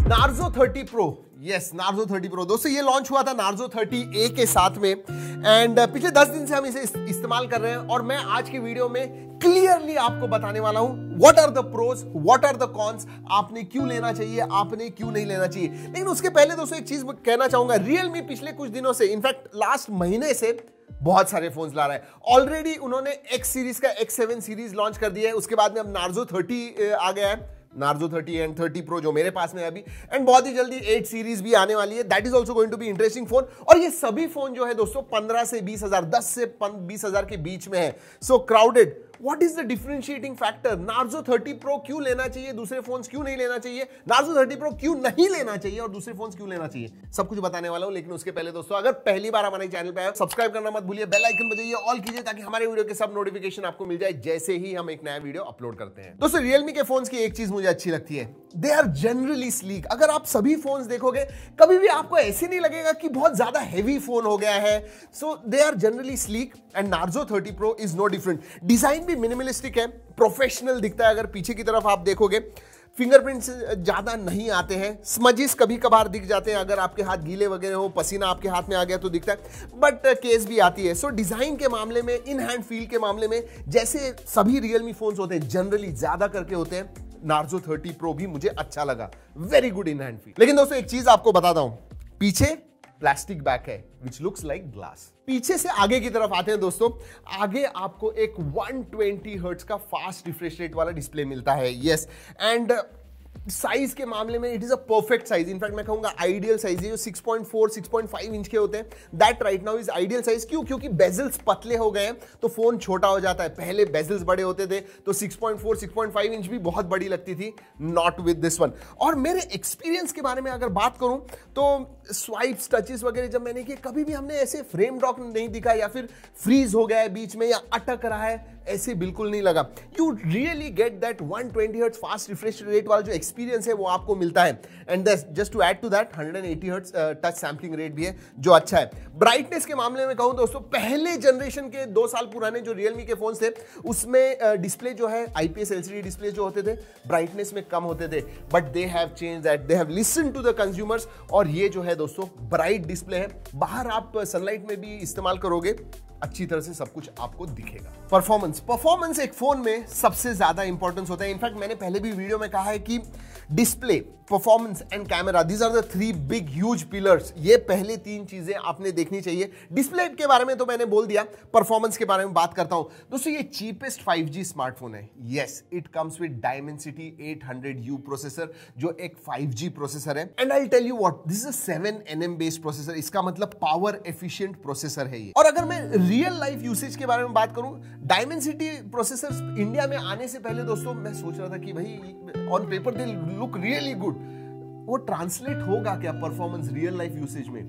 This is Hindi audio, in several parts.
Narzo 30 Pro, yes Narzo 30 Pro दोस्तों, ये लॉन्च हुआ था नार्जो 30A के साथ में एंड पिछले 10 दिन से हम इसे इस्तेमाल कर रहे हैं और मैं आज की वीडियो में क्लियरली आपको बताने वाला हूं what are the pros, what are the cons, आपने क्यों लेना चाहिए, आपने क्यों नहीं लेना चाहिए। लेकिन उसके पहले दोस्तों एक चीज कहना चाहूंगा, Realme पिछले कुछ दिनों से, इनफैक्ट लास्ट महीने से बहुत सारे फोन्स ला रहा है। ऑलरेडी उन्होंने X सीरीज का X7 सीरीज लॉन्च कर दिया है, उसके बाद में अब नार्जो 30 आ गया है, नार्जो 30 एंड 30 Pro जो मेरे पास में है अभी, एंड बहुत ही जल्दी 8 सीरीज भी आने वाली है, that is also going to be interesting phone. और ये सभी फोन जो है दोस्तों 15 से 20 हजार, 10 से 20 हजार के बीच में है। सो crowded, what is the differentiating factor? Narzo 30 Pro क्यों लेना चाहिए, दूसरे फोन्स क्यों नहीं लेना चाहिए, नार्जो 30 Pro क्यों नहीं लेना चाहिए और दूसरे फोन्स क्यों लेना चाहिए, सब कुछ बताने वाला हूं। लेकिन उसके पहले दोस्तों, अगर पहली बार हमारे चैनल पे आए, सब्सक्राइब करना मत भूलिए, बेल आइकन बजाइए, ऑल कीजिए ताकि हमारे वीडियो के सब नोटिफिकेशन आपको मिल जाए जैसे ही हम एक नया वीडियो अपलोड करते हैं। दोस्तों Realme के फोन्स की एक चीज मुझे अच्छी लगती है, दे आर जनरली स्लीक। अगर आप सभी फोन्स देखोगे कभी भी आपको ऐसे नहीं लगेगा कि बहुत ज्यादा हेवी फोन हो गया है। So they are generally sleek and Narzo 30 Pro is no different. Design भी मिनिमलिस्टिक है, प्रोफेशनल दिखता है। अगर पीछे की तरफ आप देखोगे फिंगरप्रिंट्स ज्यादा नहीं आते हैं, स्मजेस कभी कभार दिख जाते हैं, अगर आपके हाथ गीले वगैरह हो, पसीना आपके हाथ में आ गया तो दिखता है, बट केस भी आती है। सो डिजाइन के मामले में, इन हैंड फील के मामले में, जैसे सभी Realme फोन्स होते हैं जनरली ज्यादा करके होते हैं, नार्जो 30 Pro भी मुझे अच्छा लगा, very good in hand feel. लेकिन दोस्तों एक चीज आपको बताता हूं, पीछे प्लास्टिक बैक है विच लुक्स लाइक ग्लास। पीछे से आगे की तरफ आते हैं दोस्तों, आगे आपको एक 120 हर्ट्ज का फास्ट रिफ्रेश रेट वाला डिस्प्ले मिलता है, यस। एंड साइज के मामले में it is a perfect size, in fact मैं कहूंगा आइडियल साइज है। जो 6.4 6.5 इंच के होते हैं, that right now is ideal size. क्यों? क्योंकि बेजल्स पतले हो गए हैं तो फोन छोटा हो जाता है। पहले बेजल्स बड़े होते थे तो 6.4 6.5 इंच भी बहुत बड़ी लगती थी, नॉट विद दिस वन। और मेरे एक्सपीरियंस के बारे में अगर बात करूं तो स्वाइप्स, टचेस वगैरह जब मैंने किए, कभी भी हमने ऐसे फ्रेम ड्रॉप नहीं दिखा या फिर फ्रीज हो गया है बीच में या अटक रहा है, ऐसे बिल्कुल नहीं लगा। You really get that 120 hertz fast refresh rate वाला जो एक्सपीरियंस है वो आपको मिलता है। And just to add to that 180 hertz touch sampling rate भी है जो अच्छा है। ब्राइटनेस के मामले में कहूं दोस्तों, पहले जनरेशन के 2 साल पुराने जो Realme के फोन थे उसमें डिस्प्ले जो है IPS LCD डिस्प्ले जो होते थे ब्राइटनेस में कम होते थे, but they have change that, they have listen to the consumers. और ये जो है दोस्तों ब्राइट डिस्प्ले है, बाहर आप सनलाइट में भी इस्तेमाल करोगे अच्छी तरह से सब कुछ आपको दिखेगा। परफॉर्मेंस एक फोन में सबसे ज्यादा इंपॉर्टेंस होता है। इनफैक्ट मैंने पहले भी वीडियो में कहा है कि display, performance and camera, these are the 3 big huge pillars. ये पहले 3 चीजें आपने देखनी चाहिए। डिस्प्ले के बारे में तो मैंने बोल दिया, परफॉर्मेंस के बारे में बात करता हूं दोस्तों। ये चीपेस्ट 5G स्मार्टफोन है, yes, it comes with Dimensity 800U processor जो एक 5G प्रोसेसर है। And I tell you what, this is a 7nm based processor, इसका मतलब पावर एफिशिएंट प्रोसेसर है ये। और अगर मैं रियल लाइफ यूसेज के बारे में बात करूं, Dimensity प्रोसेसर इंडिया में आने से पहले दोस्तों मैं सोच रहा था कि भाई on paper they look really good, वो ट्रांसलेट होगा क्या परफॉर्मेंस रियल लाइफ यूसेज में?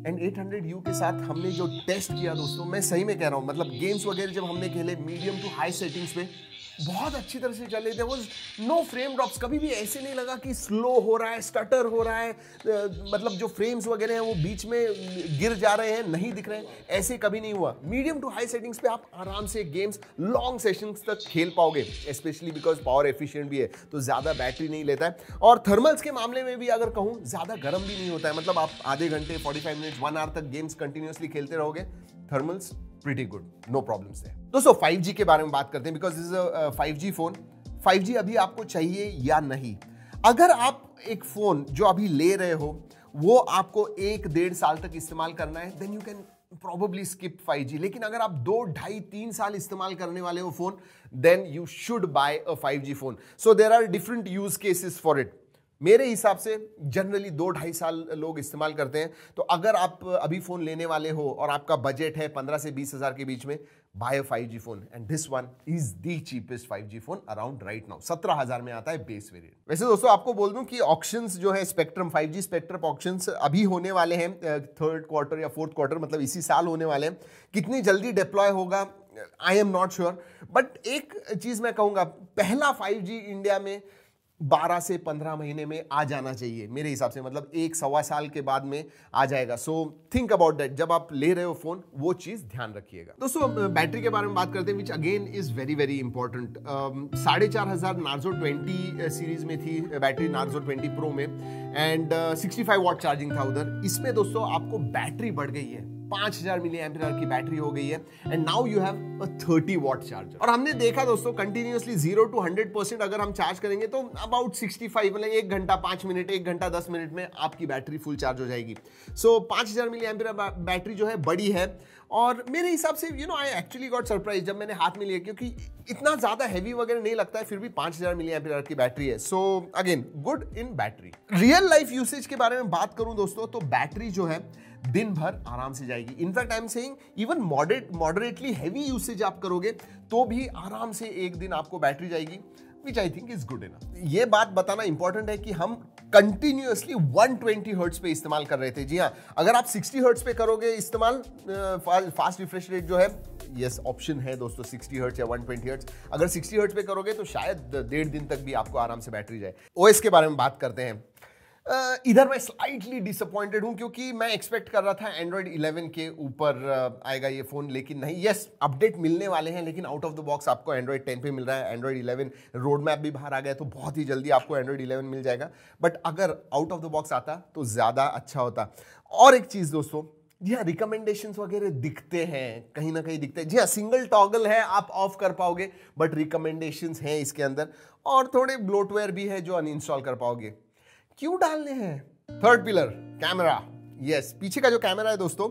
एंड 800U के साथ हमने जो टेस्ट किया दोस्तों, मैं सही में कह रहा हूं, मतलब गेम्स वगैरह जब हमने खेले मीडियम टू हाई सेटिंग्स पे बहुत अच्छी तरह से चले थे। वो नो फ्रेम ड्रॉप्स, कभी भी ऐसे नहीं लगा कि स्लो हो रहा है, स्टटर हो रहा है, मतलब जो फ्रेम्स वगैरह हैं वो बीच में गिर जा रहे हैं, नहीं दिख रहे हैं, ऐसे कभी नहीं हुआ। मीडियम टू हाई सेटिंग्स पे आप आराम से गेम्स लॉन्ग सेशंस तक खेल पाओगे, स्पेशली बिकॉज पावर एफिशिएंट भी है तो ज्यादा बैटरी नहीं लेता है। और थर्मल्स के मामले में भी अगर कहूँ, ज्यादा गर्म भी नहीं होता है, मतलब आप आधे घंटे 45 मिनट 1 आवर तक गेम्स कंटिन्यूअसली खेलते रहोगे, thermals pretty good, no problems है। दोस्तों 5G के बारे में बात करते हैं, because this is a 5G phone. 5G अभी आपको चाहिए या नहीं? अगर आप एक फोन जो अभी ले रहे हो वो आपको 1-1.5 साल तक इस्तेमाल करना है, then you can probably skip 5G। लेकिन अगर आप 2, 2.5, 3 साल इस्तेमाल करने वाले हो phone, then you should buy a 5G phone। So there are different use cases for it। मेरे हिसाब से जनरली 2-2.5 साल लोग इस्तेमाल करते हैं। तो अगर आप अभी फोन लेने वाले हो और आपका बजट है 15 से 20 हजार के बीच में, buy a 5G phone and this one is the cheapest 5G phone around right now. 17,000 में आता है बेस वेरिएंट। वैसे दोस्तों आपको बोल दूं कि ऑक्शंस जो है स्पेक्ट्रम 5G स्पेक्ट्रम ऑक्शंस अभी होने वाले हैं 3rd क्वार्टर या 4th क्वार्टर, मतलब इसी साल होने वाले हैं। कितनी जल्दी डिप्लॉय होगा आई एम नॉट श्योर, बट एक चीज मैं कहूंगा, पहला 5G इंडिया में 12 से 15 महीने में आ जाना चाहिए मेरे हिसाब से, मतलब 1-1.25 साल के बाद में आ जाएगा। सो थिंक अबाउट दैट, जब आप ले रहे हो फोन वो चीज ध्यान रखिएगा। दोस्तों बैटरी के बारे में बात करते हैं, which again is very very important. 4500 Narzo 20 series में थी बैटरी, नार्जो 20 प्रो में, एंड 65 वॉट चार्जिंग था उधर। इसमें दोस्तों आपको बैटरी बढ़ गई है, 5000 मिली एम्पियर की बैटरी हो गई है, and now you have a 30 watt charger. और हमने देखा दोस्तों कंटिन्यूअसली 0 to 100% अगर हम चार्ज करेंगे तो अबाउट 65, मतलब 1 घंटा 5 मिनट, 1 घंटा 10 मिनट में आपकी बैटरी फुल चार्ज हो जाएगी। सो 5000 मिली एम्पियर बैटरी जो है बड़ी है, और मेरे हिसाब से आई एक्चुअली गॉट सरप्राइज जब मैंने हाथ में लिया, क्योंकि इतना ज्यादा हैवी वगैरह नहीं लगता है, फिर भी 5000 मिली एम्पियर की बैटरी है। So again good in battery. Real life usage के बारे में बात करूं दोस्तों तो बैटरी जो है दिन भर आराम से जाएगी। In fact I am saying even moderately heavy usage आप करोगे तो भी आराम से एक दिन आपको बैटरी जाएगी, which I think is good enough। ये बात बताना इंपॉर्टेंट है कि हम कंटिन्यूअसली 120 हर्ट्ज पे इस्तेमाल कर रहे थे। जी हाँ, अगर आप 60 हर्ट्ज पे करोगे इस्तेमाल, फास्ट रिफ्रेश रेट जो है, यस ऑप्शन है दोस्तों 60 हर्ट्ज या 120 हर्ट्ज। अगर 60 हर्ट्ज पे करोगे तो शायद 1.5 दिन तक भी आपको आराम से बैटरी जाए। ओएस के बारे में बात करते हैं। इधर मैं स्लाइटली डिसअपॉइंटेड हूं, क्योंकि मैं एक्सपेक्ट कर रहा था एंड्रॉइड 11 के ऊपर आएगा ये फोन, लेकिन नहीं। यस अपडेट मिलने वाले हैं, लेकिन आउट ऑफ द बॉक्स आपको एंड्रॉइड 10 पे मिल रहा है। एंड्रॉइड 11 रोड मैप भी बाहर आ गया, तो बहुत ही जल्दी आपको एंड्रॉइड 11 मिल जाएगा। बट अगर आउट ऑफ द बॉक्स आता तो ज्यादा अच्छा होता। और एक चीज दोस्तों, जी हाँ, रिकमेंडेशंस वगैरह दिखते हैं, कहीं ना कहीं दिखते हैं। जी हाँ, सिंगल टॉगल है, आप ऑफ कर पाओगे, बट रिकमेंडेशंस हैं इसके अंदर, और थोड़े ब्लोटवेयर भी है जो अनइंस्टॉल कर पाओगे। क्यों डालने हैं? Third pillar camera. यस, पीछे का जो कैमरा है दोस्तों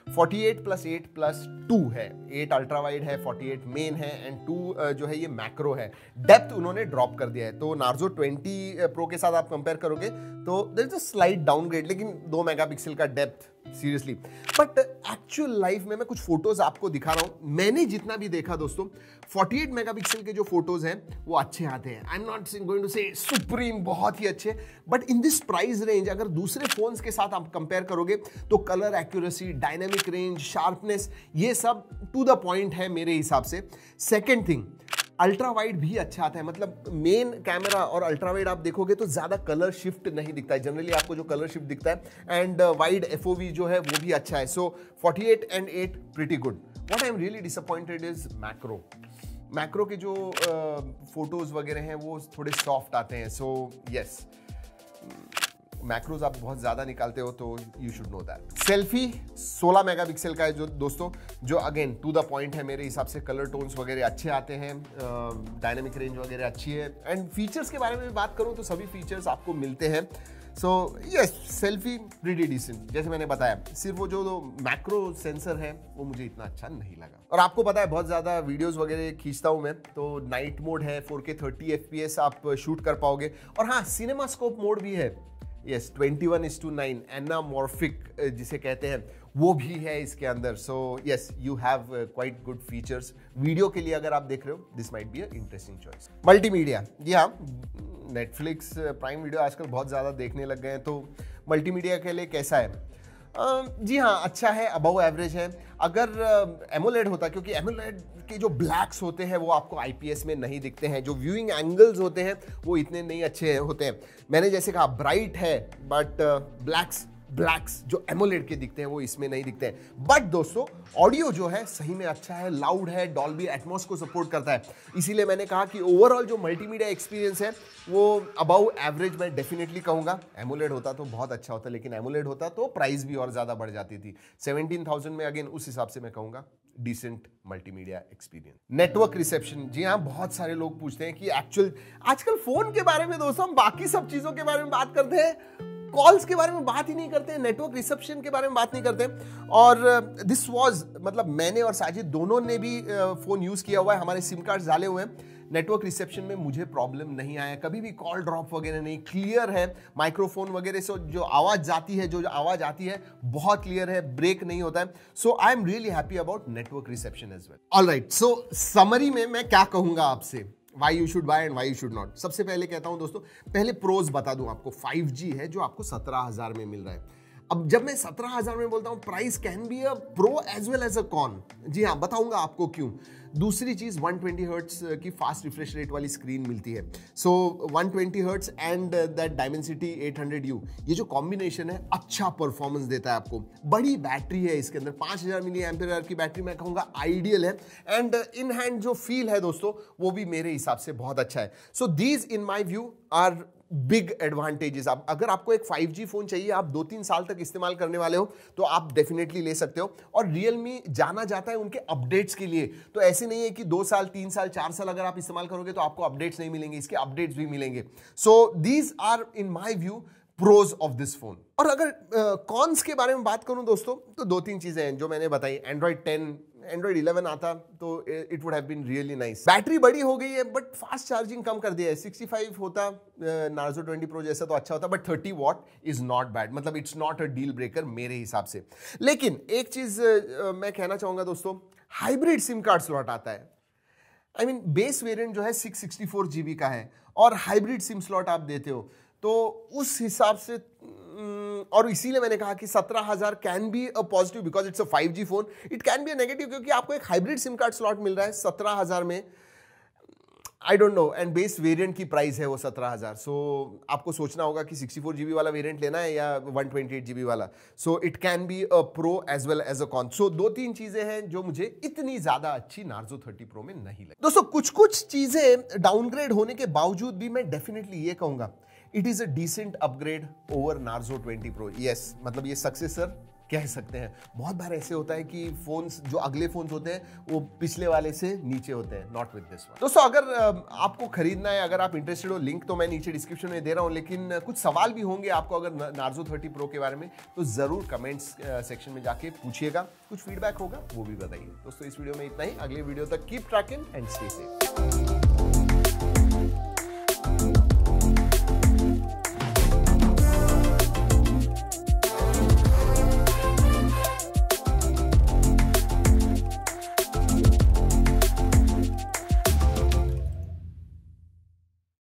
48+8+2 है। 8 अल्ट्रा वाइड है, 48 मेन है, एंड 2 जो है ये मैक्रो है। डेप्थ उन्होंने ड्रॉप कर दिया है, तो नार्जो 20 प्रो के साथ आप कंपेयर करोगे तो there is a slight downgrade, लेकिन 2 मेगापिक्सल का depth, seriously. But actual life में मैं कुछ फोटोज आपको दिखा रहा हूं। मैंने जितना भी देखा दोस्तों, 48 मेगापिक्सल के जो फोटोज हैं वो अच्छे आते हैं। I am not going to say supreme बहुत ही अच्छे, but in this price range अगर दूसरे फोन्स के साथ आप कंपेयर करोगे तो colour accuracy, dynamic range, sharpness, ये सब टू द पॉइंट है मेरे हिसाब से। सेकेंड थिंग, अल्ट्रा वाइड भी अच्छा आता है, मतलब मेन कैमरा और अल्ट्रा वाइड आप देखोगे तो ज्यादा कलर शिफ्ट नहीं दिखता है। जनरली आपको जो कलर शिफ्ट दिखता है, एंड वाइड एफओवी जो है वो भी अच्छा है। सो 48 and 8 pretty good. What I am really disappointed is macro के जो फोटोज वगैरह हैं वो थोड़े सॉफ्ट आते हैं। सो यस, मैक्रोज आप बहुत ज्यादा निकालते हो तो you should know that. Selfie 16 megapixel का है जो दोस्तों, जो अगेन टू द पॉइंट है मेरे हिसाब से। कलर टोन्स वगैरह अच्छे आते हैं, डायनेमिक रेंज वगैरह अच्छी है, एंड फीचर्स के बारे में बात करूं तो सभी फीचर्स आपको मिलते हैं। So yes, selfie pretty decent, जैसे मैंने बताया। सिर्फ वो जो मैक्रो सेंसर है वो मुझे इतना अच्छा नहीं लगा। और आपको पता है बहुत ज्यादा वीडियोस वगैरह खींचता हूं मैं, तो नाइट मोड है, 4K 30 FPS आप शूट कर पाओगे। और हाँ, सिनेमा स्कोप मोड भी है। यस, 21:9 एनामॉर्फिक जिसे कहते हैं वो भी है इसके अंदर। So yes, you have quite good features. Video के लिए अगर आप देख रहे हो, this might be a interesting choice. Multimedia, जी हाँ, नेटफ्लिक्स, प्राइम वीडियो आजकल बहुत ज़्यादा देखने लग गए हैं, तो मल्टीमीडिया के लिए कैसा है? जी हाँ, अच्छा है, अबव एवरेज है। अगर एमोलेड होता, क्योंकि एमोलेड के जो ब्लैक्स होते हैं वो आपको आईपीएस में नहीं दिखते हैं, जो व्यूइंग एंगल्स होते हैं वो इतने नहीं अच्छे होते हैं। मैंने जैसे कहा ब्राइट है, बट ब्लैक्स जो एमोलेड के दिखते हैं वो इसमें नहीं दिखते हैं। बट दोस्तों ऑडियो जो है सही में अच्छा है, लाउड है, डॉल्बी एटमॉस को सपोर्ट करता है। इसीलिए मैंने कहा कि ओवरऑल जो मल्टीमीडिया एक्सपीरियंस है वो अबव एवरेज मैं डेफिनेटली कहूंगा। एमोलेड होता तो बहुत अच्छा होता, लेकिन एमोलेड होता तो प्राइस भी और ज्यादा बढ़ जाती थी। 17,000 में अगेन उस हिसाब से मैं कहूंगा decent multimedia experience. Network reception, जी हाँ, बहुत सारे लोग पूछते हैं कि आजकल फोन के बारे में दोस्तों हम बाकी सब चीजों के बारे में बात करते हैं, कॉल्स के बारे में बात ही नहीं करते हैं, नेटवर्क रिसेप्शन के बारे में बात नहीं करते। और दिस वाज, मतलब मैंने और साजिद दोनों ने भी फोन यूज किया हुआ है, हमारे सिम कार्ड डाले हुए हैं। नेटवर्क रिसेप्शन में मुझे प्रॉब्लम नहीं आया, कभी भी कॉल ड्रॉप वगैरह नहीं, क्लियर है। माइक्रोफोन वगैरह से जो आवाज जाती है, जो आवाज आती है बहुत क्लियर है, ब्रेक नहीं होता है। So I am really happy about network reception as well. Alright, so summary में मैं क्या कहूंगा आपसे, why you should buy and why you should not। सबसे पहले कहता हूं दोस्तों, पहले प्रोज बता दूं आपको। 5G है जो आपको 17,000 में मिल रहा है। अब जब मैं 17,000 में बोलता हूं, price can be a pro as well as a con. जी हाँ, बताऊंगा आपको क्यों। दूसरी चीज 120 हर्ट्स की फास्ट रिफ्रेश रेट वाली स्क्रीन मिलती है। So 120 hertz and that Dimensity 800U, ये जो कॉम्बिनेशन है अच्छा परफॉर्मेंस देता है आपको। बड़ी बैटरी है इसके अंदर, 5000 मिली एम्पियर आवर की बैटरी मैं कहूंगा आइडियल है। एंड इन हैंड जो फील है दोस्तों वो भी मेरे हिसाब से बहुत अच्छा है। So these in my view are big advantages. आप अगर आपको एक 5G फोन चाहिए, आप 2-3 साल तक इस्तेमाल करने वाले हो, तो आप डेफिनेटली ले सकते हो। और Realme जाना जाता है उनके अपडेट्स के लिए, तो ऐसे नहीं है कि 2 साल 3 साल 4 साल अगर आप इस्तेमाल करोगे तो आपको अपडेट्स नहीं मिलेंगे, इसके अपडेट्स भी मिलेंगे। So these are in my view pros of this phone. और अगर कॉन्स के बारे में बात करूं दोस्तों, तो 2-3 चीजें हैं जो मैंने बताई। Android 10, Android 11 आता तो it would have been really nice. Battery बड़ी हो गई है बट फास्ट चार्जिंग कम कर दिया है। 65 होता Narzo 20 Pro जैसा तो अच्छा होता, but 30 watt is not bad, मतलब it's not a deal breaker मेरे हिसाब से। लेकिन एक चीज मैं कहना चाहूंगा दोस्तों, हाइब्रिड सिम कार्ड स्लॉट आता है। आई मीन बेस वेरिएंट जो है 664 GB का है और हाइब्रिड सिम स्लॉट आप देते हो, तो उस हिसाब से और इसीलिए मैंने कहा कि 17,000 can be a positive because it's a 5G phone. It can be a negative क्योंकि आपको एक हाइब्रिड सिम कार्ड स्लॉट मिल रहा है 17,000 में। I don't know, and base variant की प्राइस है वो 17,000। सो आपको सोचना होगा कि 64 GB वाला वेरिएंट लेना है या 128 GB वाला। So it can be a pro as well as a con. So 2-3 चीजें हैं जो मुझे इतनी ज्यादा अच्छी Narzo 30 Pro में नहीं लगी। दोस्तों कुछ चीजें डाउनग्रेड होने के बावजूद भी मैं डेफिनेटली ये कहूंगा, it is a decent upgrade over Narzo 20 Pro। Yes, मतलब ये सक्सेसर कह सकते हैं। बहुत बार ऐसे होता है कि फोन्स जो अगले फोन्स होते हैं वो पिछले वाले से नीचे होते हैं, नॉट विद दिस वन। दोस्तों अगर आपको खरीदना है, अगर आप इंटरेस्टेड हो, लिंक तो मैं नीचे डिस्क्रिप्शन में दे रहा हूं, लेकिन कुछ सवाल भी होंगे आपको अगर Narzo 30 Pro के बारे में, तो जरूर कमेंट्स सेक्शन में जाके पूछिएगा। कुछ फीडबैक होगा वो भी बताइए। दोस्तों इस वीडियो में इतना ही। अगले वीडियो तक keep trekking and stay safe.